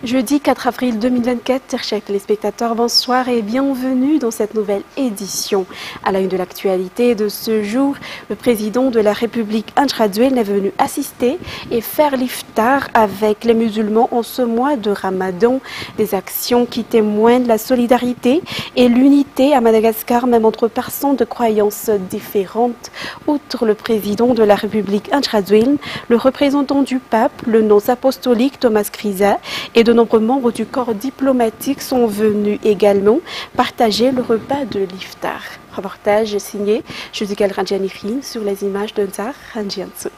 Jeudi 4 avril 2024, chers téléspectateurs, bonsoir et bienvenue dans cette nouvelle édition. À la une de l'actualité de ce jour, le président de la République Andradouel est venu assister et faire l'iftar avec les musulmans en ce mois de Ramadan. Des actions qui témoignent de la solidarité et l'unité à Madagascar, même entre personnes de croyances différentes. Outre le président de la République Andradouel, le représentant du pape, le nonce apostolique Thomas Krisa et de nombreux membres du corps diplomatique sont venus également partager le repas de l'iftar. Reportage signé Judigal Ranjanifin sur les images de Nzar Ranjiansu.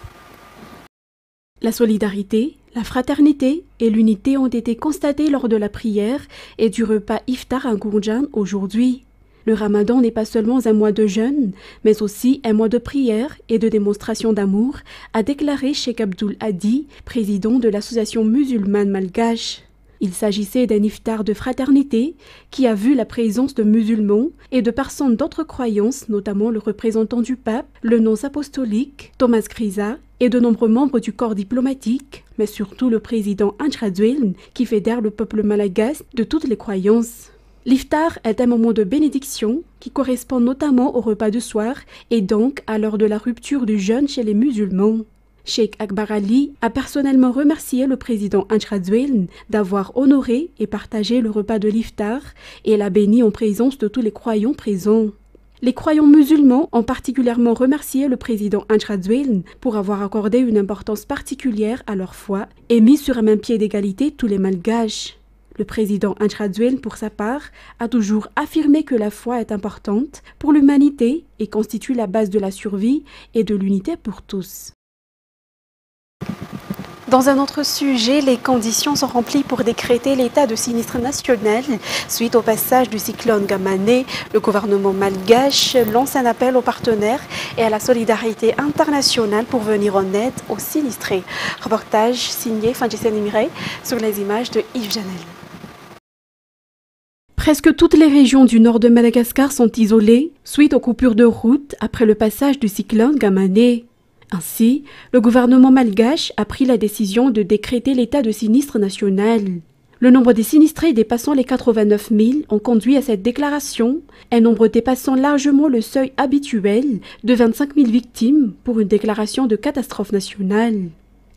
La solidarité, la fraternité et l'unité ont été constatées lors de la prière et du repas iftar à Gourdjan aujourd'hui. Le Ramadan n'est pas seulement un mois de jeûne, mais aussi un mois de prière et de démonstration d'amour, a déclaré Cheikh Abdul Hadi, président de l'association musulmane malgache. Il s'agissait d'un iftar de fraternité qui a vu la présence de musulmans et de personnes d'autres croyances, notamment le représentant du pape, le nonce apostolique, Thomas Krisa, et de nombreux membres du corps diplomatique, mais surtout le président Andradouel, qui fédère le peuple malagasy de toutes les croyances. L'iftar est un moment de bénédiction qui correspond notamment au repas de soir et donc à l'heure de la rupture du jeûne chez les musulmans. Cheikh Akbar Ali a personnellement remercié le président Andradouel d'avoir honoré et partagé le repas de l'iftar et l'a béni en présence de tous les croyants présents. Les croyants musulmans ont particulièrement remercié le président Andradouel pour avoir accordé une importance particulière à leur foi et mis sur un même pied d'égalité tous les malgaches. Le président Andradouel, pour sa part, a toujours affirmé que la foi est importante pour l'humanité et constitue la base de la survie et de l'unité pour tous. Dans un autre sujet, les conditions sont remplies pour décréter l'état de sinistre national. Suite au passage du cyclone Gamané, le gouvernement malgache lance un appel aux partenaires et à la solidarité internationale pour venir en aide aux sinistrés. Reportage signé Fanjisen Imire sur les images de Yves Janel. Presque toutes les régions du nord de Madagascar sont isolées suite aux coupures de route après le passage du cyclone Gamané. Ainsi, le gouvernement malgache a pris la décision de décréter l'état de sinistre national. Le nombre des sinistrés dépassant les 89 000 ont conduit à cette déclaration, un nombre dépassant largement le seuil habituel de 25 000 victimes pour une déclaration de catastrophe nationale.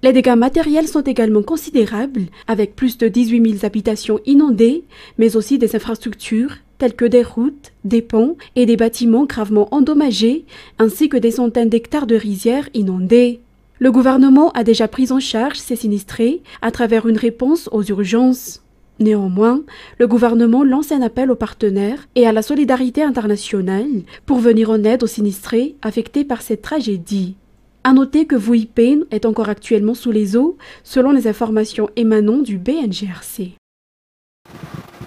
Les dégâts matériels sont également considérables, avec plus de 18 000 habitations inondées, mais aussi des infrastructures telles que des routes, des ponts et des bâtiments gravement endommagés, ainsi que des centaines d'hectares de rizières inondées. Le gouvernement a déjà pris en charge ces sinistrés à travers une réponse aux urgences. Néanmoins, le gouvernement lance un appel aux partenaires et à la solidarité internationale pour venir en aide aux sinistrés affectés par cette tragédie. À noter que Vuipen est encore actuellement sous les eaux, selon les informations émanant du BNGRC.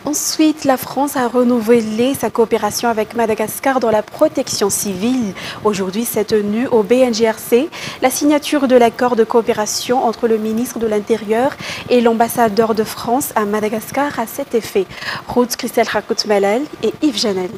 Ensuite, la France a renouvelé sa coopération avec Madagascar dans la protection civile. Aujourd'hui s'est tenue au BNGRC la signature de l'accord de coopération entre le ministre de l'Intérieur et l'ambassadeur de France à Madagascar à cet effet. Ruth Christelle Rakout-Malal et Yves Janel.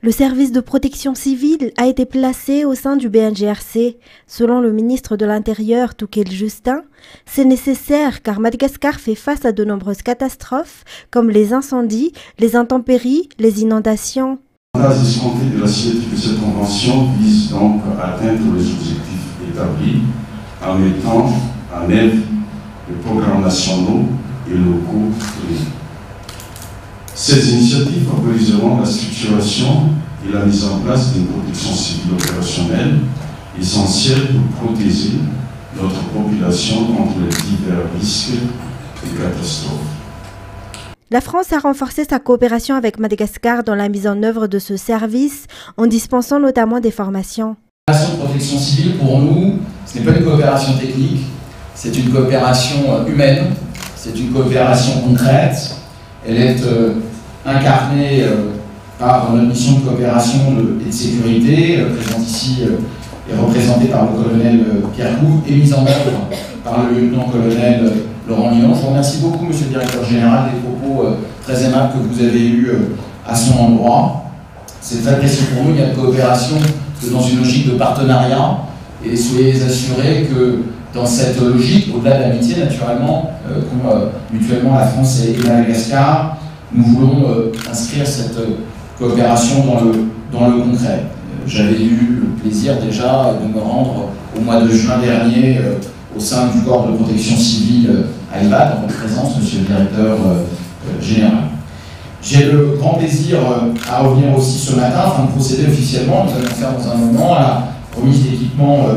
Le service de protection civile a été placé au sein du BNGRC. Selon le ministre de l'Intérieur, Toukel Justin, c'est nécessaire car Madagascar fait face à de nombreuses catastrophes comme les incendies, les intempéries, les inondations. La base escomptée de la signature de cette convention vise donc à atteindre les objectifs établis en mettant en œuvre les programmes nationaux et locaux. Ces initiatives favoriseront la structuration et la mise en place d'une protection civile opérationnelle essentielle pour protéger notre population contre les divers risques de catastrophes. La France a renforcé sa coopération avec Madagascar dans la mise en œuvre de ce service en dispensant notamment des formations. La coopération de protection civile, pour nous, ce n'est pas une coopération technique, c'est une coopération humaine, c'est une coopération concrète. Elle est incarnée par notre mission de coopération et de sécurité, présente ici et représentée par le colonel Pierre Couve, et mise en œuvre par le lieutenant-colonel Laurent Lyon. Je vous remercie beaucoup, monsieur le directeur général, des propos très aimables que vous avez eus à son endroit. C'est très précieux pour nous, il y a de coopération que dans une logique de partenariat, et soyez assurés que dans cette logique, au-delà de l'amitié naturellement, qu'ont mutuellement la France et Madagascar, nous voulons inscrire cette coopération dans le concret. J'avais eu le plaisir déjà de me rendre au mois de juin dernier au sein du corps de protection civile à IBAD, en votre présence, monsieur le directeur général. J'ai le grand plaisir à revenir aussi ce matin afin de procéder officiellement, nous allons faire dans un moment, à la remise d'équipements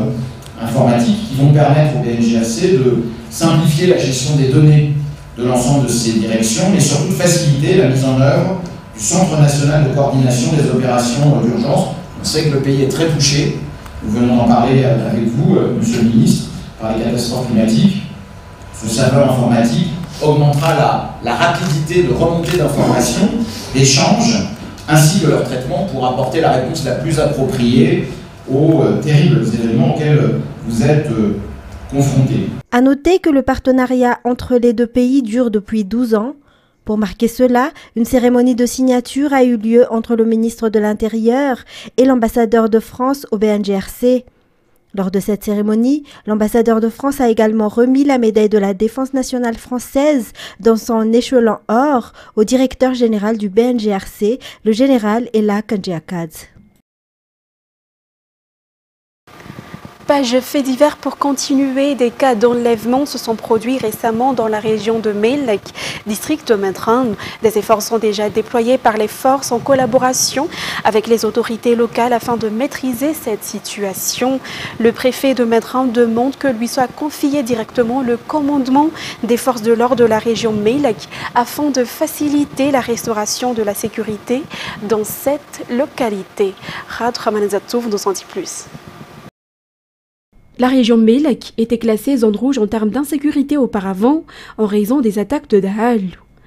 informatiques qui vont permettre au BNGRC de simplifier la gestion des données de l'ensemble de ces directions, mais surtout de faciliter la mise en œuvre du Centre national de coordination des opérations d'urgence. On sait que le pays est très touché, nous venons d'en parler avec vous, monsieur le ministre, par les catastrophes climatiques. Ce serveur informatique augmentera la rapidité de remontée d'informations, d'échanges, ainsi que leur traitement pour apporter la réponse la plus appropriée aux terribles événements auxquels vous êtes confrontés. À noter que le partenariat entre les deux pays dure depuis 12 ans. Pour marquer cela, une cérémonie de signature a eu lieu entre le ministre de l'Intérieur et l'ambassadeur de France au BNGRC. Lors de cette cérémonie, l'ambassadeur de France a également remis la médaille de la Défense nationale française dans son échelon or au directeur général du BNGRC, le général Ella Kanjiakadze. Page fait divers pour continuer. Des cas d'enlèvement se sont produits récemment dans la région de Melek, district de Mentran. Des efforts sont déjà déployés par les forces en collaboration avec les autorités locales afin de maîtriser cette situation. Le préfet de Mentran demande que lui soit confié directement le commandement des forces de l'ordre de la région Melek afin de faciliter la restauration de la sécurité dans cette localité. Rad Ramanazatouf nous en dit plus. La région Melek était classée zone rouge en termes d'insécurité auparavant en raison des attaques de Dahal.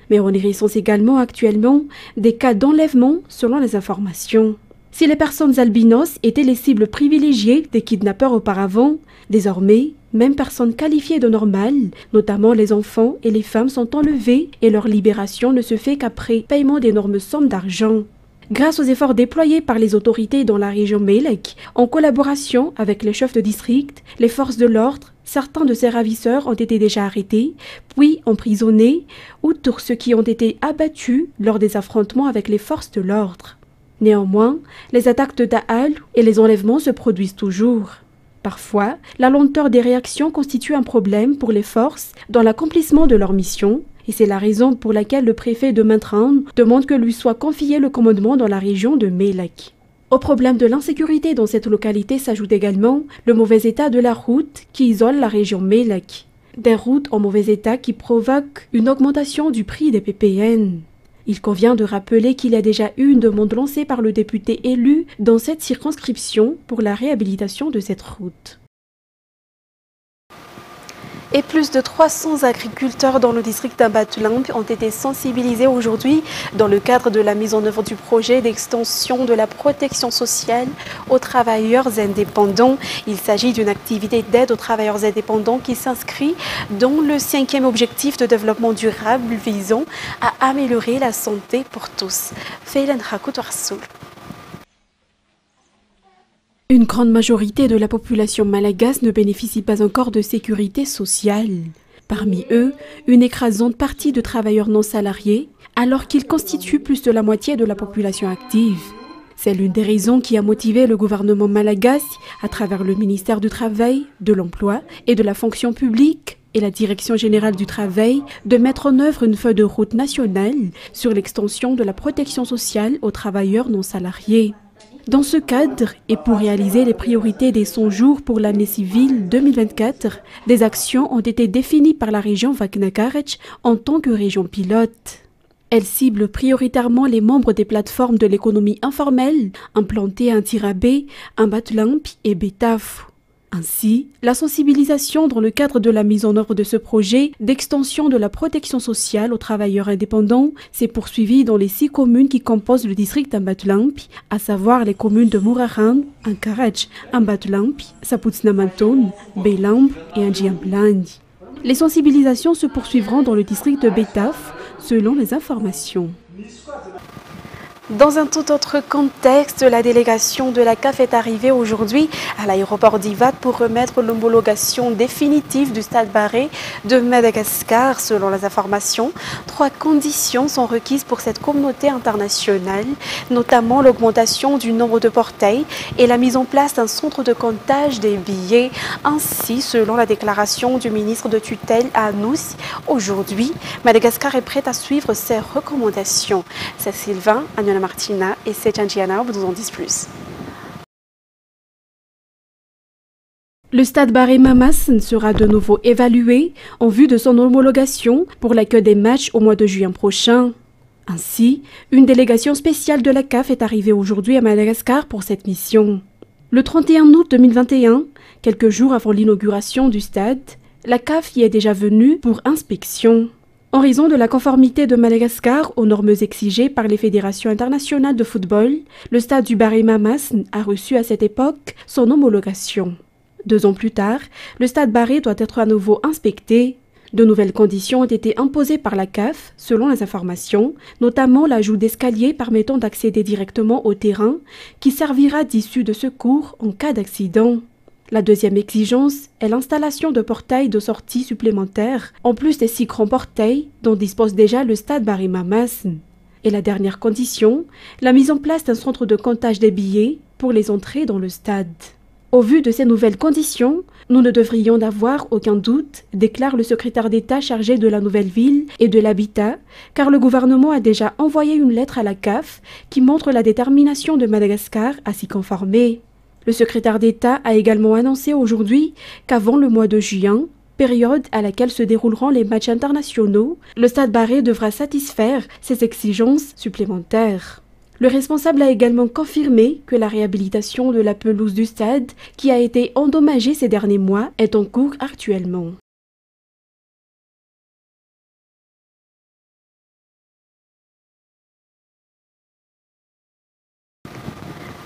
Mais on y recense également actuellement des cas d'enlèvement selon les informations. Si les personnes albinos étaient les cibles privilégiées des kidnappeurs auparavant, désormais, même personnes qualifiées de normales, notamment les enfants et les femmes, sont enlevées et leur libération ne se fait qu'après paiement d'énormes sommes d'argent. Grâce aux efforts déployés par les autorités dans la région Melek, en collaboration avec les chefs de district, les forces de l'ordre, certains de ces ravisseurs ont été déjà arrêtés, puis emprisonnés, outre ceux qui ont été abattus lors des affrontements avec les forces de l'ordre. Néanmoins, les attaques de Dahal et les enlèvements se produisent toujours. Parfois, la lenteur des réactions constitue un problème pour les forces dans l'accomplissement de leur mission, et c'est la raison pour laquelle le préfet de Mentran demande que lui soit confié le commandement dans la région de Melek. Au problème de l'insécurité dans cette localité s'ajoute également le mauvais état de la route qui isole la région Melek. Des routes en mauvais état qui provoquent une augmentation du prix des PPN. Il convient de rappeler qu'il y a déjà eu une demande lancée par le député élu dans cette circonscription pour la réhabilitation de cette route. Et plus de 300 agriculteurs dans le district d'Ambatoulamp ont été sensibilisés aujourd'hui dans le cadre de la mise en œuvre du projet d'extension de la protection sociale aux travailleurs indépendants. Il s'agit d'une activité d'aide aux travailleurs indépendants qui s'inscrit dans le 5e objectif de développement durable visant à améliorer la santé pour tous. Feilen Hakout Warsoul. Une grande majorité de la population malgache ne bénéficie pas encore de sécurité sociale. Parmi eux, une écrasante partie de travailleurs non salariés, alors qu'ils constituent plus de la moitié de la population active. C'est l'une des raisons qui a motivé le gouvernement malgache, à travers le ministère du Travail, de l'Emploi et de la Fonction publique et la Direction générale du travail, de mettre en œuvre une feuille de route nationale sur l'extension de la protection sociale aux travailleurs non salariés. Dans ce cadre, et pour réaliser les priorités des 100 jours pour l'année civile 2024, des actions ont été définies par la région Vaknakarech en tant que région pilote. Elles ciblent prioritairement les membres des plateformes de l'économie informelle implantées à Tirabé, Ambatoulamp et Betaf. Ainsi, la sensibilisation dans le cadre de la mise en œuvre de ce projet d'extension de la protection sociale aux travailleurs indépendants s'est poursuivie dans les 6 communes qui composent le district d'Ambatoulamp, à savoir les communes de Mouraran, Ankarach, Ambatoulamp, Saputsnamanton, Belamb et Andjiamblandi. Les sensibilisations se poursuivront dans le district de Betaf, selon les informations. Dans un tout autre contexte, la délégation de la CAF est arrivée aujourd'hui à l'aéroport d'Ivat pour remettre l'homologation définitive du Stade Barré de Madagascar. Selon les informations, 3 conditions sont requises pour cette communauté internationale, notamment l'augmentation du nombre de portails et la mise en place d'un centre de comptage des billets. Ainsi, selon la déclaration du ministre de tutelle à Nous, aujourd'hui, Madagascar est prête à suivre ces recommandations. C'est Sylvain, Martina et Sechangiana vous en disent plus. Le Stade Barré Mamas sera de nouveau évalué en vue de son homologation pour l'accueil des matchs au mois de juin prochain. Ainsi, une délégation spéciale de la CAF est arrivée aujourd'hui à Madagascar pour cette mission. Le 31 août 2021, quelques jours avant l'inauguration du stade, la CAF y est déjà venue pour inspection. En raison de la conformité de Madagascar aux normes exigées par les fédérations internationales de football, le stade du Barré Mamas a reçu à cette époque son homologation. 2 ans plus tard, le stade Barré doit être à nouveau inspecté. De nouvelles conditions ont été imposées par la CAF, selon les informations, notamment l'ajout d'escaliers permettant d'accéder directement au terrain, qui servira d'issue de secours en cas d'accident. La deuxième exigence est l'installation de portails de sortie supplémentaires, en plus des 6 grands portails dont dispose déjà le stade Barré Mamas. Et la dernière condition, la mise en place d'un centre de comptage des billets pour les entrées dans le stade. Au vu de ces nouvelles conditions, nous ne devrions avoir aucun doute, déclare le secrétaire d'État chargé de la nouvelle ville et de l'habitat, car le gouvernement a déjà envoyé une lettre à la CAF qui montre la détermination de Madagascar à s'y conformer. Le secrétaire d'État a également annoncé aujourd'hui qu'avant le mois de juin, période à laquelle se dérouleront les matchs internationaux, le Stade Barré devra satisfaire ses exigences supplémentaires. Le responsable a également confirmé que la réhabilitation de la pelouse du stade, qui a été endommagée ces derniers mois, est en cours actuellement.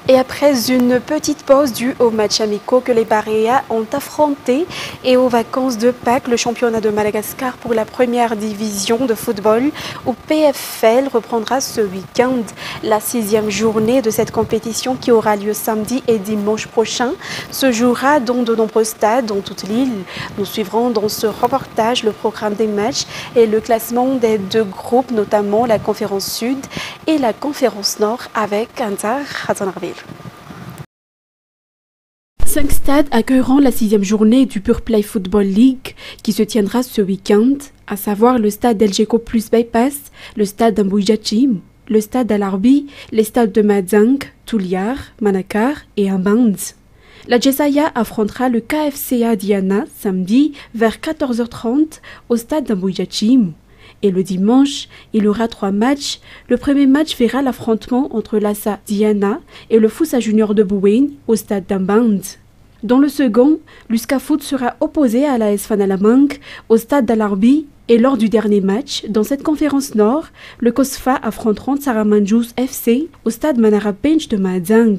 Et après une petite pause due aux matchs amicaux que les Barréas ont affrontés et aux vacances de Pâques, le championnat de Madagascar pour la première division de football ou PFL reprendra ce week-end. La 6e journée de cette compétition qui aura lieu samedi et dimanche prochain se jouera dans de nombreux stades dans toute l'île. Nous suivrons dans ce reportage le programme des matchs et le classement des 2 groupes, notamment la conférence Sud et la conférence Nord avec Antar Hatanarville. 5 stades accueilleront la 6e journée du Pure Play Football League qui se tiendra ce week-end, à savoir le stade d'Elgeco Plus Bypass, le stade d'Ambouijachim, le stade d'Alarbi, les stades de Madzang, Touliar, Manakar et Amband. La Jessaya affrontera le KFCA Diana samedi vers 14h30 au stade d'Ambouijachim. Et le dimanche, il y aura 3 matchs. Le premier match verra l'affrontement entre l'Assa Diana et le Foussa Junior de Bouwen au stade d'Amband. Dans le second, l'Uskafoot sera opposé à la Fanalamank au stade d'Alarbi. Et lors du dernier match, dans cette conférence Nord, le Kosfa affronteront Saramanjous FC au stade Manara Bench de Madzang.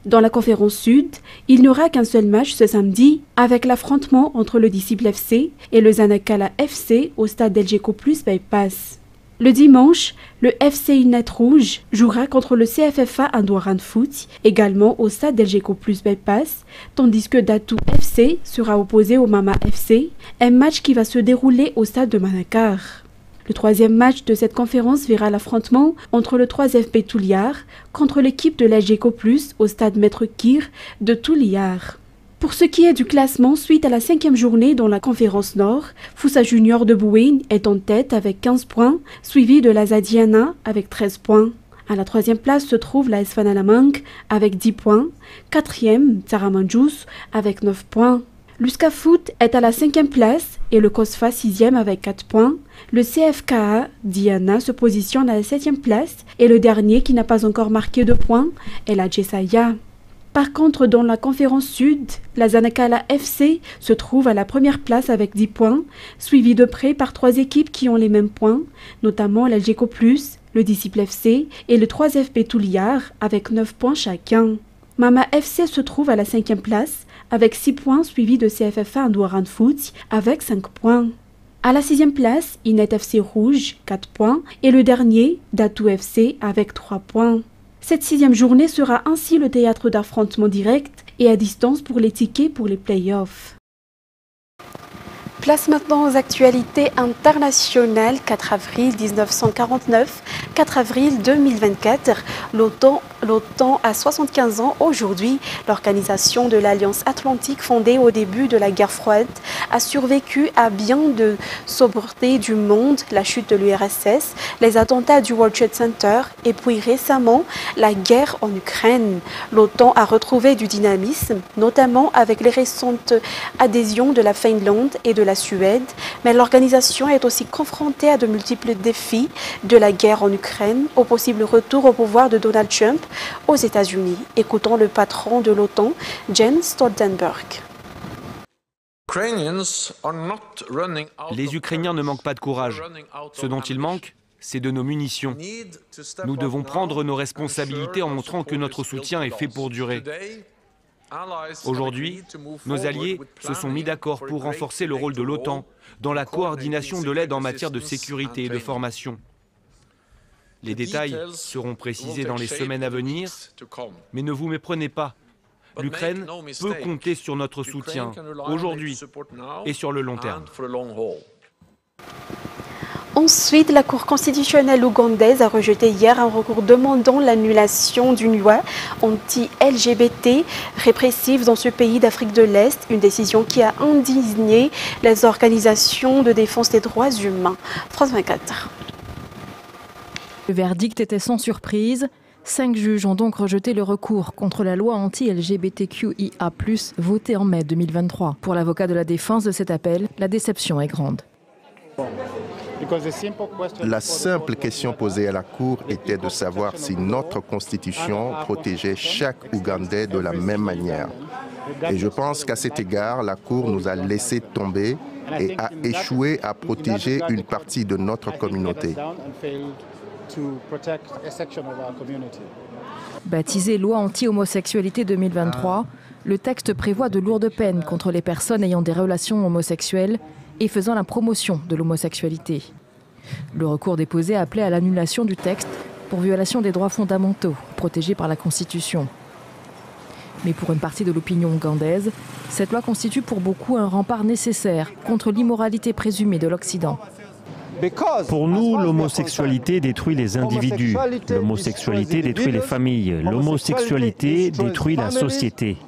Dans la conférence Sud, il n'y aura qu'un seul match ce samedi avec l'affrontement entre le Disciple FC et le Zanakala FC au stade d'Elgeco Plus Bypass. Le dimanche, le FC Inet Rouge jouera contre le CFFA Andouaran Foot, également au stade d'Elgeco Plus Bypass, tandis que Datu FC sera opposé au Mama FC, un match qui va se dérouler au stade de Manakar. Le 3e match de cette conférence verra l'affrontement entre le 3FB Touliar contre l'équipe de l'Elgeco Plus au stade Maître Kir de Touliar. Pour ce qui est du classement, suite à la 5e journée dans la conférence Nord, Foussa Junior de Bouwen est en tête avec 15 points, suivi de la Zadiana avec 13 points. À la 3e place se trouve la Fanalamank avec 10 points, 4e Saramanjous avec 9 points. L'Uskafoot est à la 5e place et le Kosfa 6e avec 4 points. Le CFKA Diana se positionne à la 7e place et le dernier qui n'a pas encore marqué de points est la Jessaya. Par contre, dans la conférence Sud, la Zanakala FC se trouve à la première place avec 10 points, suivi de près par 3 équipes qui ont les mêmes points, notamment l'Elgeco Plus, le Disciple FC et le 3FB Touliar avec 9 points chacun. Mama FC se trouve à la 5e place avec 6 points suivi de CFFA Andouaran Foot avec 5 points. À la 6e place, Inet FC Rouge, 4 points, et le dernier, Datou FC, avec 3 points. Cette 6e journée sera ainsi le théâtre d'affrontements directs et à distance pour les tickets pour les play-offs. Place maintenant aux actualités internationales. 4 avril 1949, 4 avril 2024. L'OTAN a 75 ans aujourd'hui. L'organisation de l'Alliance Atlantique fondée au début de la guerre froide a survécu à bien de sobriétés du monde, la chute de l'URSS, les attentats du World Trade Center et puis récemment la guerre en Ukraine. L'OTAN a retrouvé du dynamisme, notamment avec les récentes adhésions de la Finlande et de la Suède, mais l'organisation est aussi confrontée à de multiples défis, de la guerre en Ukraine au possible retour au pouvoir de Donald Trump aux États-Unis. Écoutons le patron de l'OTAN, Jens Stoltenberg. Les Ukrainiens ne manquent pas de courage. Ce dont ils manquent, c'est de nos munitions. Nous devons prendre nos responsabilités en montrant que notre soutien est fait pour durer. Aujourd'hui, nos alliés se sont mis d'accord pour renforcer le rôle de l'OTAN dans la coordination de l'aide en matière de sécurité et de formation. Les détails seront précisés dans les semaines à venir, mais ne vous méprenez pas. L'Ukraine peut compter sur notre soutien aujourd'hui et sur le long terme. Ensuite, la Cour constitutionnelle ougandaise a rejeté hier un recours demandant l'annulation d'une loi anti-LGBT répressive dans ce pays d'Afrique de l'Est, une décision qui a indigné les organisations de défense des droits humains. France 24. Le verdict était sans surprise. 5 juges ont donc rejeté le recours contre la loi anti-LGBTQIA+, votée en mai 2023. Pour l'avocat de la défense de cet appel, la déception est grande. La simple question posée à la Cour était de savoir si notre Constitution protégeait chaque Ougandais de la même manière. Et je pense qu'à cet égard, la Cour nous a laissé tomber et a échoué à protéger une partie de notre communauté. Baptisé loi anti-homosexualité 2023, le texte prévoit de lourdes peines contre les personnes ayant des relations homosexuelles et faisant la promotion de l'homosexualité. Le recours déposé appelait à l'annulation du texte pour violation des droits fondamentaux protégés par la Constitution. Mais pour une partie de l'opinion ougandaise, cette loi constitue pour beaucoup un rempart nécessaire contre l'immoralité présumée de l'Occident. Pour nous, l'homosexualité détruit les individus, l'homosexualité détruit les familles, l'homosexualité détruit la société.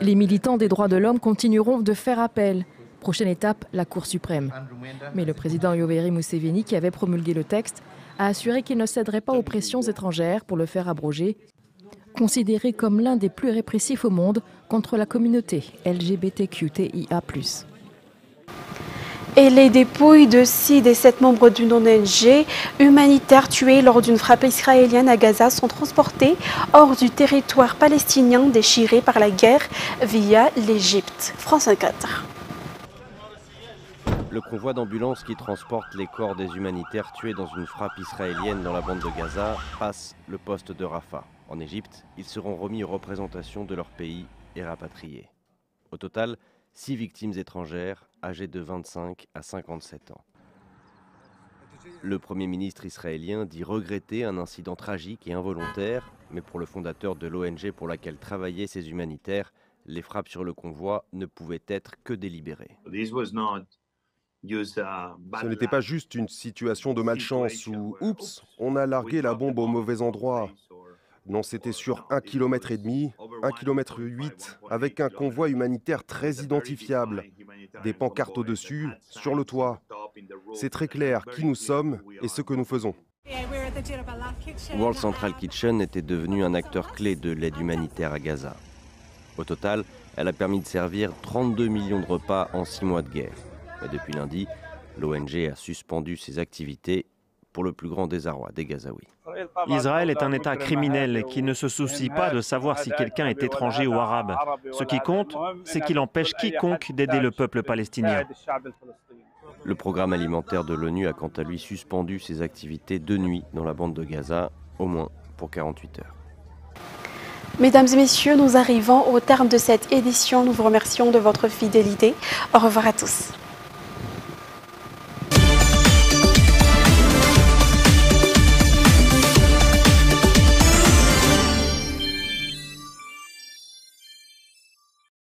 Les militants des droits de l'homme continueront de faire appel. Prochaine étape, la Cour suprême. Mais le président Yoweri Museveni, qui avait promulgué le texte, a assuré qu'il ne céderait pas aux pressions étrangères pour le faire abroger, considéré comme l'un des plus répressifs au monde contre la communauté LGBTQTIA+. Et les dépouilles de 6 des 7 membres d'une ONG humanitaire tués lors d'une frappe israélienne à Gaza sont transportées hors du territoire palestinien déchiré par la guerre via l'Égypte. France 24. Le convoi d'ambulances qui transporte les corps des humanitaires tués dans une frappe israélienne dans la bande de Gaza passe le poste de Rafah. En Égypte, ils seront remis aux représentations de leur pays et rapatriés. Au total, 6 victimes étrangères âgées de 25 à 57 ans. Le Premier ministre israélien dit regretter un incident tragique et involontaire, mais pour le fondateur de l'ONG pour laquelle travaillaient ces humanitaires, les frappes sur le convoi ne pouvaient être que délibérées. Ce n'était pas juste une situation de malchance où « oups, on a largué la bombe au mauvais endroit ». Non, c'était sur 1,5 km, 1,8 km, avec un convoi humanitaire très identifiable. Des pancartes au-dessus, sur le toit. C'est très clair qui nous sommes et ce que nous faisons. World Central Kitchen était devenue un acteur clé de l'aide humanitaire à Gaza. Au total, elle a permis de servir 32 millions de repas en 6 mois de guerre. Mais depuis lundi, l'ONG a suspendu ses activités pour le plus grand désarroi des Gazaouis. Israël est un État criminel qui ne se soucie pas de savoir si quelqu'un est étranger ou arabe. Ce qui compte, c'est qu'il empêche quiconque d'aider le peuple palestinien. Le programme alimentaire de l'ONU a quant à lui suspendu ses activités de nuit dans la bande de Gaza, au moins pour 48 heures. Mesdames et messieurs, nous arrivons au terme de cette édition. Nous vous remercions de votre fidélité. Au revoir à tous.